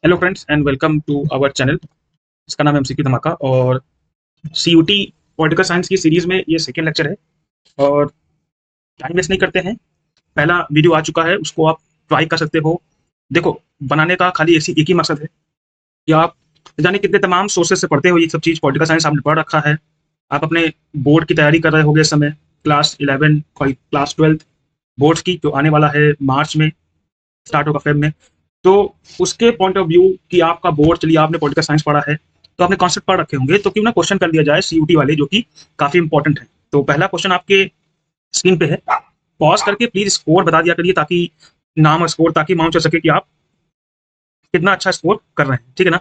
Hello friends and welcome to our channel. इसका नाम है एमसीक्यू धमाका और सीयूटी पॉलिटिकल साइंस की सीरीज में ये सेकेंड लेक्चर है। और टाइम वेस्ट नहीं करते हैं, पहला वीडियो आ चुका है, उसको आप ट्राई कर सकते हो। देखो, बनाने का खाली एक ही मकसद है कि आप जाने कितने तमाम सोर्सेज से पढ़ते हो ये सब चीज़। पॉलिटिकल साइंस आपने पढ़ रखा है, आप अपने बोर्ड की तैयारी कर रहे होगे इस समय, क्लास 11 क्लास 12 बोर्ड्स की जो आने वाला है मार्च में, स्टार्ट होगा फेब में। तो उसके पॉइंट ऑफ व्यू कि आपका बोर्ड, चलिए आपने पॉलिटिकल साइंस पढ़ा है तो आपने कॉन्सेप्ट पढ़ रखे होंगे, तो क्यों ना क्वेश्चन कर दिया जाए सीयूटी वाले जो कि काफी इंपॉर्टेंट है। तो पहला क्वेश्चन आपके स्क्रीन पे है, पॉज करके प्लीज स्कोर बता दिया करिए ताकि नाम और स्कोर, ताकि मालूम चल सके कि आप कितना अच्छा स्कोर कर रहे हैं, ठीक है ना।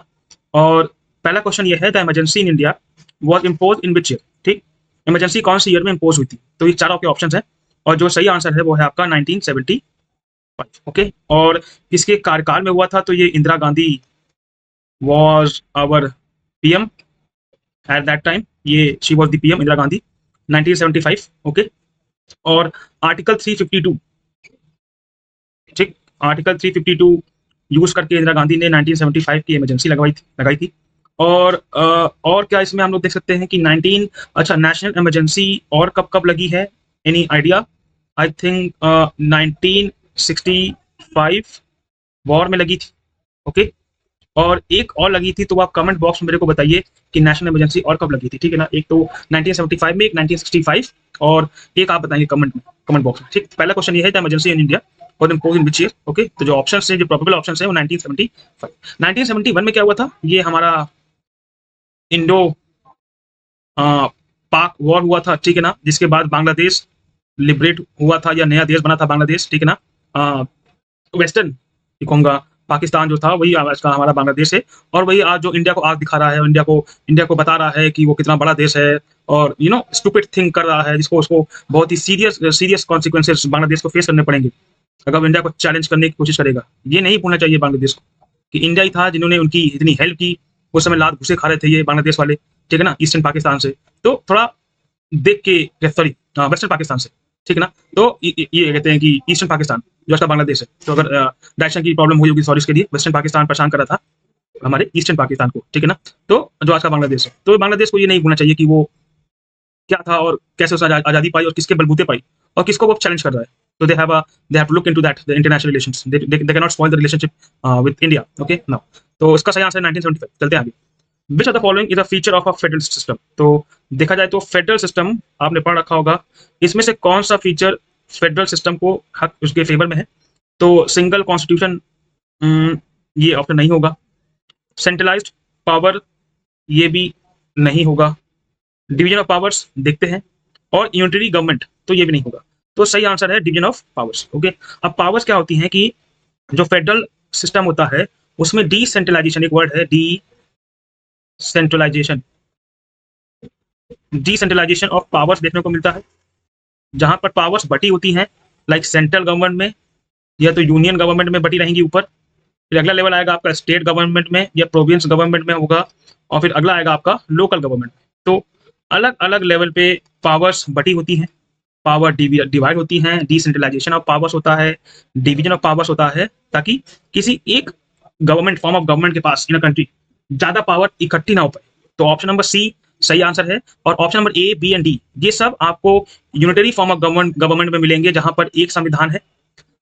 और पहला क्वेश्चन ये है, the emergency in India was impose in which year. ठीक, इमरजेंसी कौन सी ईयर में इम्पोज हुई थी। तो ये चार आपके ऑप्शन है और जो सही आंसर है वो है आपका 1970। ओके, और किसके कार्यकाल में हुआ था, तो ये Indira Gandhi was our PM at that time। ये she was the PM Indira Gandhi 1975। Okay, और आर्टिकल 352, ठीक, आर्टिकल 352 यूज करके इंदिरा गांधी ने 1975 की इमरजेंसी लगाई थी। और क्या इसमें हम लोग देख सकते हैं कि 19, अच्छा, नेशनल इमरजेंसी और कब कब लगी है, any idea. I think 1965 war में लगी थी। ओके, और एक और लगी थी, तो आप कमेंट बॉक्स में मेरे को बताइए कि नेशनल इमरजेंसी और कब लगी थी, ठीक है ना। एक तो 1975 में, एक 1965, और एक आप बताएंगे कमेंट बॉक्स में। ठीक, पहला क्वेश्चन ये है, द इमरजेंसी इन इंडिया और impose in which year. Okay, तो जो ऑप्शन है, जो प्रोबेबल ऑप्शन है वो 1975। 1971 में क्या हुआ था, ये हमारा इंडो पाक वॉर हुआ था, ठीक है ना, जिसके बाद बांग्लादेश लिबरेट हुआ था या नया देश बना था बांग्लादेश, ठीक है ना। वेस्टर्न कहूँगा, पाकिस्तान जो था वही आज का हमारा बांग्लादेश है। और वही आज जो इंडिया को आग दिखा रहा है, इंडिया को बता रहा है कि वो कितना बड़ा देश है, और स्टूपिड थिंग कर रहा है, जिसको उसको बहुत ही सीरियस कॉन्सिक्वेंसेस बांग्लादेश को फेस करने पड़ेंगे अगर इंडिया को चैलेंज करने की कोशिश करेगा। ये नहीं भूलना चाहिए बांग्लादेश को कि इंडिया ही था जिन्होंने उनकी इतनी हेल्प की। उस समय लात घुसे खा रहे थे ये बांग्लादेश वाले, ठीक है ना, ईस्टर्न पाकिस्तान से। तो थोड़ा देख के, सॉरी, वेस्टर्न पाकिस्तान से, ठीक है ना। तो ये कहते हैं कि ईस्टर्न पाकिस्तान जो आज का बांग्लादेश है। तो अगर डायरेक्शन की प्रॉब्लम हुई होगी, सॉरी इसके लिए। वेस्टर्न पाकिस्तान परेशान कर रहा था हमारे ईस्टर्न पाकिस्तान को, ठीक है ना। तो जो आज का बांग्लादेश है, तो बांग्लादेश को ये नहीं भूलना चाहिए कि वो क्या था और कैसे उसने आजादी पाई और किसके बलबूते पाई और किसको वो चैलेंज कर रहा है। तो they have to look into that, the international relations, they can not spoil the relationship with India. Okay, now तो इसका सही आंसर 1975। चलते हैं आगे। Which of the following is a feature of a federal system. तो देखा जाए तो फेडरल सिस्टम आपने पढ़ रखा होगा, इसमें से कौन सा फीचर फेडरल सिस्टम को हक उसके फेवर में है। तो सिंगल कॉन्स्टिट्यूशन, ये ऑप्शन नहीं होगा। सेंट्रलाइज्ड पावर, ये भी नहीं होगा। डिवीजन ऑफ पावर्स देखते हैं, और यूनिटरी गवर्नमेंट, तो ये भी नहीं होगा। तो सही आंसर है डिवीजन ऑफ पावर्स। ओके, अब पावर्स क्या होती हैं कि जो फेडरल सिस्टम होता है उसमें डिसेंट्रलाइजेशन, एक वर्ड है डिसेंट्रलाइजेशन, डिसेंट्रलाइजेशन ऑफ पावर्स देखने को मिलता है, जहां पर पावर्स बटी होती हैं, लाइक सेंट्रल गवर्नमेंट में या तो यूनियन गवर्नमेंट में बटी रहेंगी ऊपर। फिर अगला लेवल आएगा आपका स्टेट गवर्नमेंट में या प्रोविंस गवर्नमेंट में होगा, और फिर अगला आएगा आपका लोकल गवर्नमेंट में। तो अलग अलग लेवल पे पावर्स बटी होती हैं, पावर डिवाइड होती हैं। डिसेंट्रलाइजेशन ऑफ पावर्स होता है, डिवीजन ऑफ पावर्स होता है, ताकि किसी एक गवर्नमेंट, फॉर्म ऑफ गवर्नमेंट के पास इन अ कंट्री ज्यादा पावर इकट्ठी ना हो पाए। तो ऑप्शन नंबर सी सही आंसर है। और option number A, B and D, ये सब आपको यूनिटरी फॉर्म ऑफ गवर्नमेंट में मिलेंगे, जहां पर एक संविधान है,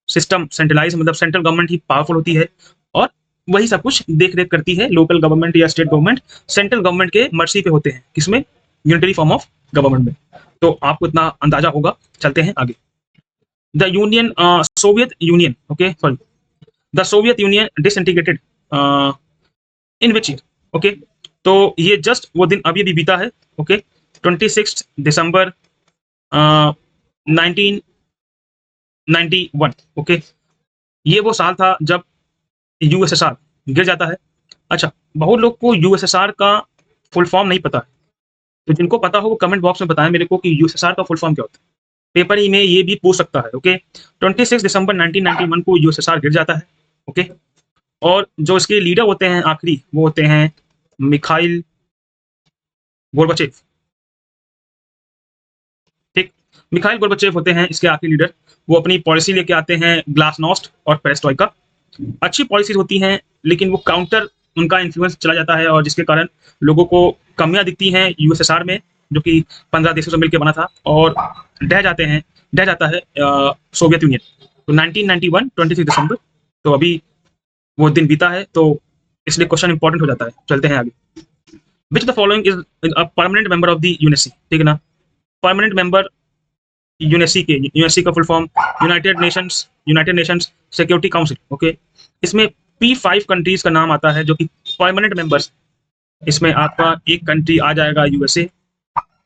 सिस्टम सेंट्रलाइज, मतलब सेंट्रल गवर्नमेंट ही पावरफुल होती है और वही सब कुछ देख रेख करती है। लोकल गवर्नमेंट या स्टेट गवर्नमेंट सेंट्रल गवर्नमेंट के मर्जी पे होते हैं, किसमें, यूनिटरी फॉर्म ऑफ गवर्नमेंट में। तो आपको इतना अंदाजा होगा। चलते हैं आगे। The union, Soviet union, okay sorry, the Soviet union disintegrated in which year. Okay, तो ये जस्ट वो दिन अभी अभी बीता है। ओके, 26 दिसंबर 1991। ओके, ये वो साल था जब यूएसएसआर गिर जाता है। अच्छा, बहुत लोग को यूएसएसआर का फुल फॉर्म नहीं पता है, तो जिनको पता हो वो कमेंट बॉक्स में बताएं मेरे को कि यूएसएसआर का फुल फॉर्म क्या होता है। पेपर ही में ये भी पूछ सकता है। ओके, 26 दिसंबर 1991 को यूएसएसआर गिर जाता है। ओके, और जो इसके लीडर होते हैं आखिरी, वो होते हैं मिखाइल गोर्बाचेव। ठीक, मिखाइल गोर्बाचेव होते हैं इसके आखिरी लीडर। वो अपनी पॉलिसी लेके आते हैं ग्लासनोस्ट और पेरेस्ट्रोइका। अच्छी पॉलिसीज होती हैं, लेकिन वो काउंटर उनका इन्फ्लुएंस चला जाता है और जिसके कारण लोगों को कमियां दिखती हैं यूएसएसआर में, जो कि 15 देशों से मिलकर बना था, और ढह जाता है सोवियत यूनियन। तो 1991 23 दिसंबर, तो अभी वो दिन बीता है, तो इसलिए क्वेश्चन इंपॉर्टेंट हो जाता है। चलते हैं आगे। Which the following is a permanent member of the UNSC, ठीक है ना। परमानेंट मेंबर यूएनएससी का full form United Nations security council, okay. इसमें P5 कंट्रीज का नाम आता है जो कि परमानेंट मेंबर्स। इसमें आपका एक कंट्री आ जाएगा यूएसए,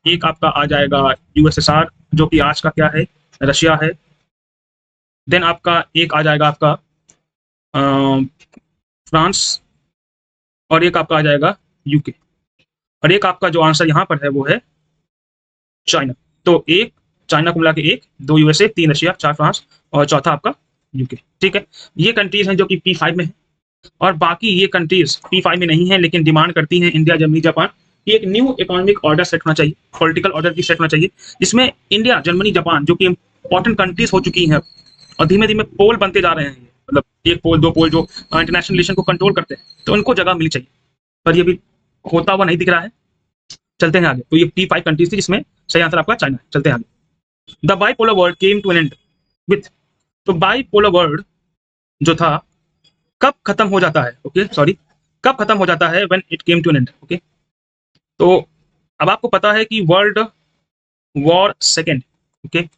एक आपका आ जाएगा यूएसएसआर जो कि आज का क्या है, रशिया है। देन आपका एक आ जाएगा आपका फ्रांस, और एक आपका आ जाएगा यूके, और एक आपका जो आंसर यहाँ पर है वो है चाइना। तो एक चाइना को मिला के एक, दो यूएसए, तीन रशिया, चार फ्रांस, और चौथा आपका यूके, ठीक है। ये कंट्रीज हैं जो कि P5 में है, और बाकी ये कंट्रीज P5 में नहीं है लेकिन डिमांड करती हैं इंडिया, जर्मनी, जापान कि एक न्यू इकोनॉमिक ऑर्डर सेट होना चाहिए, पॉलिटिकल ऑर्डर भी सेट होना चाहिए, जिसमें इंडिया, जर्मनी, जापान जो कि इंपॉर्टेंट कंट्रीज हो चुकी हैं और धीमे धीमे पोल बनते जा रहे हैं, मतलब एक पोल, दो पोल जो इंटरनेशनल रिलेशन को कंट्रोल करते हैं, तो उनको जगह मिलनी चाहिए, पर ये भी होता हुआ नहीं दिख रहा है। चलते हैं आगे। तो ये P5 कंट्रीज थी जिसमें सही आंसर आपका चाइना है। चलते हैं आगे। The bipolar world came to an end with, तो बाइपोलर वर्ल्ड जो था कब खत्म हो जाता है, ओके सॉरी, कब खत्म हो जाता है, when it came to an end, okay. तो अब आपको पता है कि वर्ल्ड वॉर सेकेंड, ओके,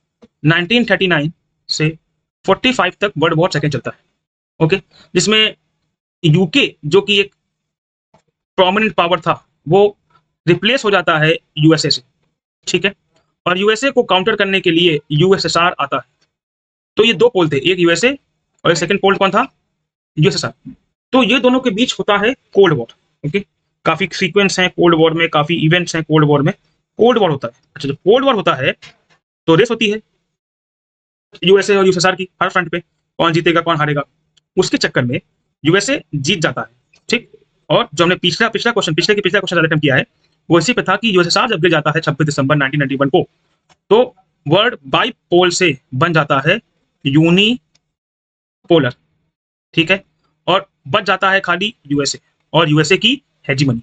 1939 से 45 तक वर्ल्ड वॉर सेकेंड चलता है, ओके, जिसमें यूके जो कि एक प्रोमिनेंट पावर था वो रिप्लेस हो जाता है यूएसए से, ठीक है, और यूएसए को काउंटर करने के लिए यूएसएसआर आता है। तो ये दो पोल थे, एक यूएसए और एक सेकंड पोल कौन था, यूएसएसआर। तो ये दोनों के बीच होता है कोल्ड वॉर, ओके। काफी सीक्वेंस हैं कोल्ड वॉर में, काफी इवेंट्स हैं कोल्ड वॉर में। कोल्ड वॉर होता है, अच्छा, जब कोल्ड वॉर होता है तो रेस होती है यूएसए और यूएसएसआर की हर फ्रंट पे, कौन जीतेगा कौन हारेगा। उसके चक्कर में यूएसए जीत जाता है, ठीक। और जो हमने पिछला क्वेश्चन अटेम्प्ट किया है वो इसी पे था कि यूएसएसआर जब गिर जाता है 26 दिसंबर 1991 को, तो वर्ल्ड बाइपोल से बन जाता है यूनिपोलर, ठीक है, और बच जाता है खाली यूएसए और यूएसए की हेजीमनी,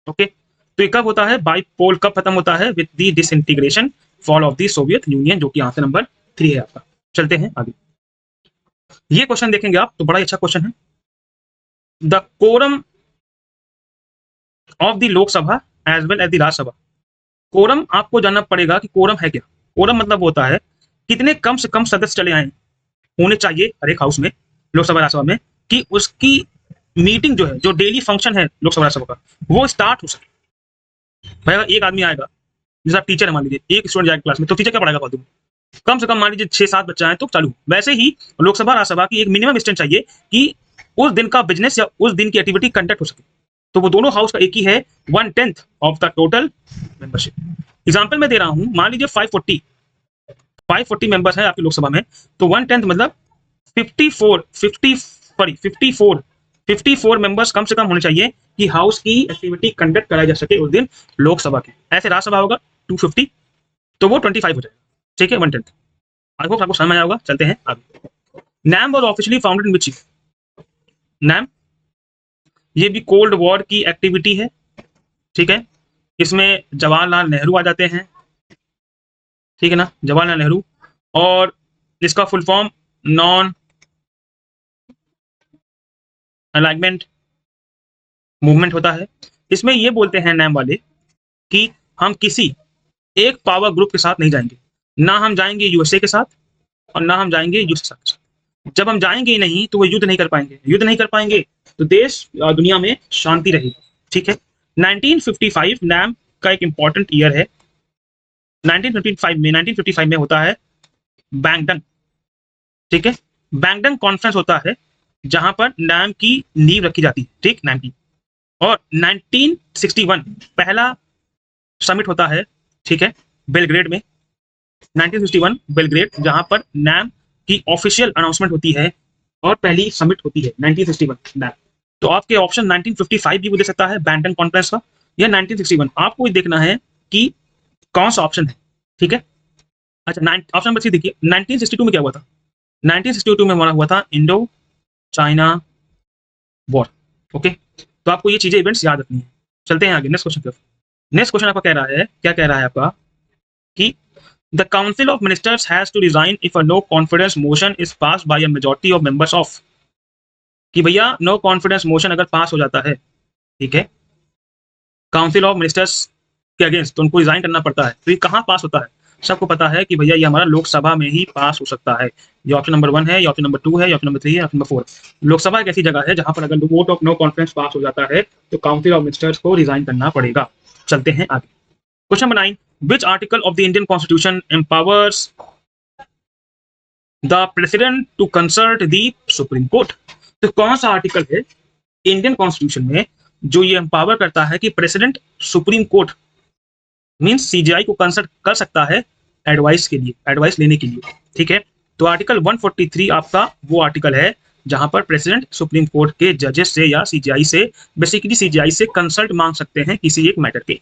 ओके। तो ये कब होता है, बाइपोल कब खत्म होता है, with the disintegration, fall of the Soviet union, जो कि आंसर नंबर 3 है आपका। चलते हैं आगे। ये क्वेश्चन देखेंगे आप तो बड़ा ही अच्छा क्वेश्चन है। The quorum of the Lok Sabha as well as the Rajya Sabha. Quorum आपको जानना पड़ेगा कि कोरम है क्या। कोरम मतलब होता है कितने कम से कम सदस्य चले आए होने चाहिए हर एक हाउस में, लोकसभा राज्यसभा में, कि उसकी मीटिंग जो है, जो डेली फंक्शन है लोकसभा राज्यसभा का, वो स्टार्ट हो सके। भाई अगर एक आदमी आएगा, जैसे आप टीचर है मान लीजिए, एक स्टूडेंट जाएगा क्लास में, तो टीचर क्या पढ़ाएगा फालतू में, कम से कम मान लीजिए 6-7 बच्चे आए तो चालू। वैसे ही लोकसभा राज्यसभा की एक मिनिमम स्ट्रेंथ चाहिए कि उस दिन का बिजनेस या उस दिन की एक्टिविटी कंडक्ट हो सके। तो वो दोनों हाउस का एक ही है, 1/10 of the total membership. Example मैं दे रहा हूं, मान लीजिए 540 मेंबर्स हैं आपकी लोकसभा में, तो 1/10 मतलब 54 मेंबर्स कम से कम होने चाहिए कि हाउस की एक्टिविटी कंडक्ट कराई जा सके उस दिन लोकसभा की। ऐसे राज्यसभा होगा 250, तो वो 25 हो जाएगा, ठीक है, 1/10। आई होप आपको समझ में आया होगा। चलते हैं आगे। NAM was officially founded in which year. NAM ये भी कोल्ड वॉर की एक्टिविटी है, ठीक है। इसमें जवाहरलाल नेहरू आ जाते हैं, ठीक है ना, जवाहरलाल नेहरू, और इसका full form non alignment movement होता है। इसमें ये बोलते हैं नैम वाले कि हम किसी एक पावर ग्रुप के साथ नहीं जाएंगे, ना हम जाएंगे यूएसए के साथ और ना हम जाएंगे यूएसए के साथ। जब हम जाएंगे ही नहीं तो वो युद्ध नहीं कर पाएंगे तो देश दुनिया में शांति रहेगी, ठीक है। 1955 नैम का एक इंपॉर्टेंट ईयर है। 1955 में होता है बैंगडन, ठीक है। बैंगडन कॉन्फ्रेंस होता है जहां पर नैम की नींव रखी जाती है, ठीक, नैम की। और 1961 पहला समिट होता है, ठीक है, बेलग्रेड में। 1961 बेलग्रेड, जहां पर नैम की ऑफिशियल अनाउंसमेंट होती है और पहली समिट होती है 1961 नैम। तो आपके ऑप्शन 1955 भी दे सकता है बैंगडन कॉन्फ्रेंस का, या 1961। आपको देखना है कि कौन सा ऑप्शन है, ठीक है। अच्छा, ऑप्शन नंबर 3 देखिए, 1962 में क्या हुआ था। 1962 में हमारा हुआ था इंडो चाइना वॉर, ओके, तो आपको ये चीजें इवेंट्स याद रखनी है। चलते हैं आगे नेक्स्ट क्वेश्चन की तरफ। नेक्स्ट क्वेश्चन आपका कह रहा है, क्या कह रहा है आपका कि the council of ministers has to resign if a no confidence motion is pass by a majority of members of, कि भैया नो कॉन्फिडेंस मोशन अगर पास हो जाता है, ठीक है, काउंसिल ऑफ मिनिस्टर्स के अगेंस्ट, तो उनको रिजाइन करना पड़ता है। तो ये कहाँ पास होता है? सबको पता है कि भैया ये हमारा लोकसभा में ही पास हो सकता है। ये ऑप्शन नंबर 1 है, ये ऑप्शन नंबर 2 है, ये ऑप्शन नंबर 3 है, ऑप्शन नंबर 4। लोकसभा एक ऐसी जगह है जहां पर अगर vote of no confidence pass हो जाता है तो काउंसिल ऑफ मिनिस्टर्स को रिजाइन करना पड़ेगा। चलते हैं आगे। Question number 9, which article of the Indian constitution empowers the president to consult the supreme court? तो कौन सा आर्टिकल है इंडियन कॉन्स्टिट्यूशन में जो ये एम्पावर करता है कि president supreme court means CGI को कंसल्ट कर सकता है एडवाइस के लिए, एडवाइस लेने के लिए, ठीक है? तो आर्टिकल 143 आपका वो आर्टिकल है जहां पर प्रेसिडेंट सुप्रीम कोर्ट के जजेस से या सीजीआई से, बेसिकली सीजीआई से कंसल्ट मांग सकते हैं किसी एक मैटर के।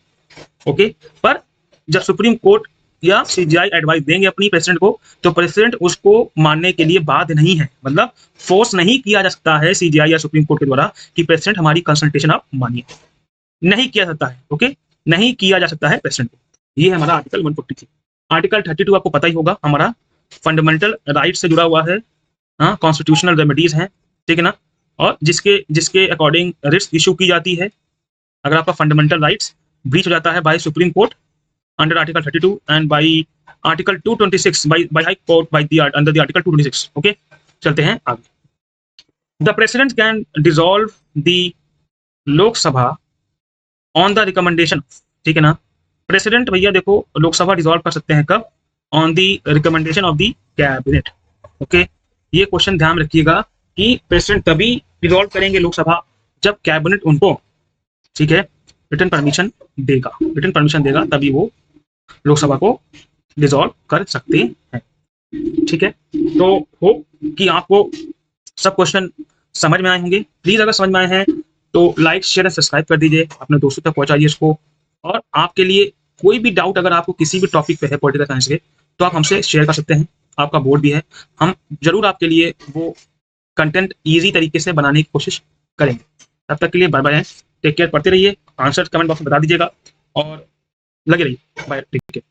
ओके, पर जब सुप्रीम कोर्ट या सीजीआई एडवाइस देंगे अपनी प्रेसिडेंट को, तो प्रेसिडेंट उसको मानने के लिए बाध्य नहीं है, मतलब फोर्स नहीं किया जा सकता है सीजीआई या सुप्रीम कोर्ट के द्वारा कि प्रेसिडेंट हमारी कंसल्टेशन आप मानिए, नहीं किया जाता है। ओके, नहीं किया जा सकता है प्रेसिडेंट को। ये है हमारा आर्टिकल 143। आर्टिकल 32 आपको पता ही होगा, हमारा फंडामेंटल राइट से जुड़ा हुआ है, हाँ, कॉन्स्टिट्यूशनल रेमेडीज हैं, ठीक है ना, और जिसके जिसके अकॉर्डिंग रिट्स इशू की जाती है अगर आपका फंडामेंटल राइट्स ब्रीच हो जाता है by Supreme Court under article 32 and by article 226 by High Court by the under the article 226। Okay, चलते हैं आगे। The president can dissolve the Lok Sabha on the recommendation, ठीक है ना, प्रेसिडेंट भैया देखो लोकसभा डिसॉल्व कर सकते हैं कब? On the recommendation of the cabinet. Okay, ये क्वेश्चन ध्यान रखिएगा कि प्रेसिडेंट तभी डिसॉल्व करेंगे लोकसभा जब कैबिनेट उनको, ठीक है, रिटर्न परमिशन देगा, रिटर्न परमिशन देगा तभी वो लोकसभा को डिसॉल्व कर सकते हैं, ठीक है? तो होप कि आपको सब क्वेश्चन समझ में आए होंगे। प्लीज अगर समझ में आए हैं तो लाइक शेयर एंड सब्सक्राइब कर दीजिए, अपने दोस्तों तक पहुंचाइए इसको। और आपके लिए कोई भी डाउट अगर आपको किसी भी टॉपिक पे है पॉलिटिकल साइंस के, तो आप हमसे शेयर कर सकते हैं। आपका बोर्ड भी है, हम जरूर आपके लिए वो कंटेंट ईजी तरीके से बनाने की कोशिश करेंगे। तब तक के लिए बाय बाय, टेक केयर, पढ़ते रहिए, आंसर कमेंट बॉक्स में बता दीजिएगा और लगे रहिए। Bye, take care.